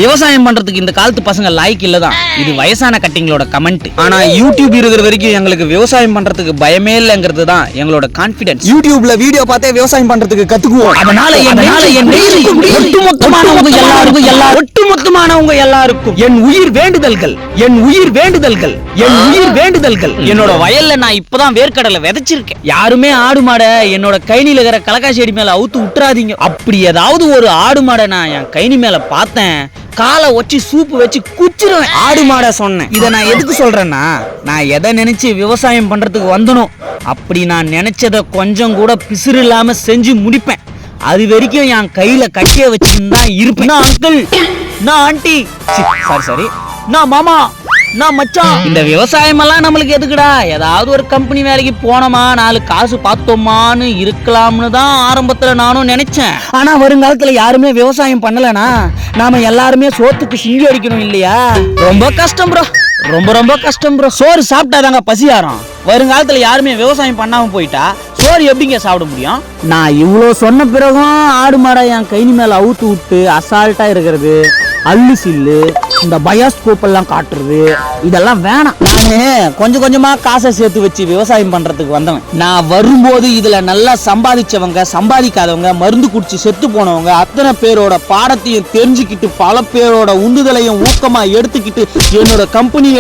விவசாயம் பண்றதுக்கு இந்த காலத்து பசங்க லாய்க்கு இல்லதான். இது வயசான கட்டிங்களோட கமெண்ட். ஆனா யூடியூப் இருக்கிற வரைக்கும் எங்களுக்கு விவசாயம் பண்றதுக்கு பயமே இல்லங்கிறது தான் எங்களோட கான்பிடன்ஸ். யூடியூப்ல வீடியோ பார்த்தே விவசாயம் பண்றதுக்கு கத்துக்குவோம். அதனால ஒட்டுமொத்தமானவங்க எல்லாருக்கும் என் உயிர் வேண்டுதல்கள், என் உயிர் வேண்டுதல்கள், என் உயிர் வேண்டுதல்கள். என்னோட வயல்ல நான் இப்பதான் வேர்க்கடலை விதைச்சிருக்கேன். யாருமே ஆடு மாடை என்னோட கைனில இருக்கிற கலக்கா செடி மேல அவுத்து விட்டுறாதீங்க. அப்படி ஏதாவது ஒரு ஆடு மாடை நான் என் கைனி மேல பார்த்தேன், காலை வச்சு சூப்பு வச்சு குச்சிருவேன். ஆடு மாடை சொன்னேன். இதை நான் எதுக்கு சொல்றேன்னா, நான் எதை நினைச்சு விவசாயம் பண்றதுக்கு வந்தனும் அப்படி நான் நினைச்சதை கொஞ்சம் கூட பிசுறு இல்லாம செஞ்சு முடிப்பேன். அது வரைக்கும் என் கையில கட்டிய வச்சுன்னு இருப்பேன். நான் அங்கிள், நான் ஆண்டி, சாரி நான் மாமா, நான் மச்சான். இந்த விவசாயம் எல்லாம் நம்மளுக்கு எதுக்குடா? ஏதாவது ஒரு கம்பெனி வேலைக்கு போனோமா, 4 காசு பார்த்தோமான்னு இருக்கலாம்னு தான் ஆரம்பத்துல நானும் நினைச்சேன். ஆனா வருங்காலத்துல யாருமே விவசாயம் பண்ணலனா நாம எல்லாருமே சோத்துக்கு சிங்கி அடிக்கணும் இல்லையா? ரொம்ப கஷ்டம் ப்ரோ, ரொம்ப ரொம்ப கஷ்டம் ப்ரோ. சோறு சாப்பிட்டாதாங்க பசி ஆறும். வருங்காலத்துல யாருமே விவசாயம் பண்ணாம போயிட்டா சோறு எப்படிங்க சாப்பிட முடியும்? நான் இவ்வளோ சொன்ன பிறகும் ஆடு மாடை என் கைனி மேல அவுத்து விட்டு அசால்ட்டா இருக்கிறது, அல்லு சில்லு, இந்த பயோஸ்கோப் எல்லாம் காட்டுறது, இதெல்லாம் வேணாம். நானு கொஞ்சம் கொஞ்சமா காசை சேர்த்து வச்சு விவசாயம் பண்றதுக்கு வந்தவன். நான் வரும்போது இதுல நல்லா சம்பாதிச்சவங்க, சம்பாதிக்காதவங்க, மருந்து குடிச்சு செத்து போனவங்க அத்தனை பேரோட பாடத்தையும் தெரிஞ்சுக்கிட்டு பல பேரோட உந்துதலையும் ஊக்கமா எடுத்துக்கிட்டு என்னோட கம்பெனி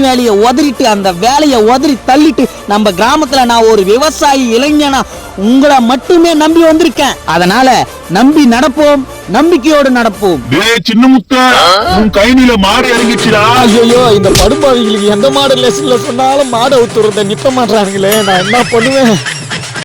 வேலையை உதறிட்டு, அந்த வேலையை உதறி தள்ளிட்டு நம்ம கிராமத்துல நான் ஒரு விவசாயி இளைஞனா உங்களை மட்டுமே நம்பி வந்திருக்கேன். அதனால நம்பி நடப்போம், நம்பிக்கையோடு நடப்போம். சின்ன முத்த உன் கைனில மாடு இறங்கிச்சுடா. ஐயோ, இந்த படுபாவிகளுக்கு எந்த மாடு லெசன்ல சொன்னாலும் மாடை ஊத்துறத நிப்ப மாட்டானுங்களே. நான் என்ன பண்ணுவேன்?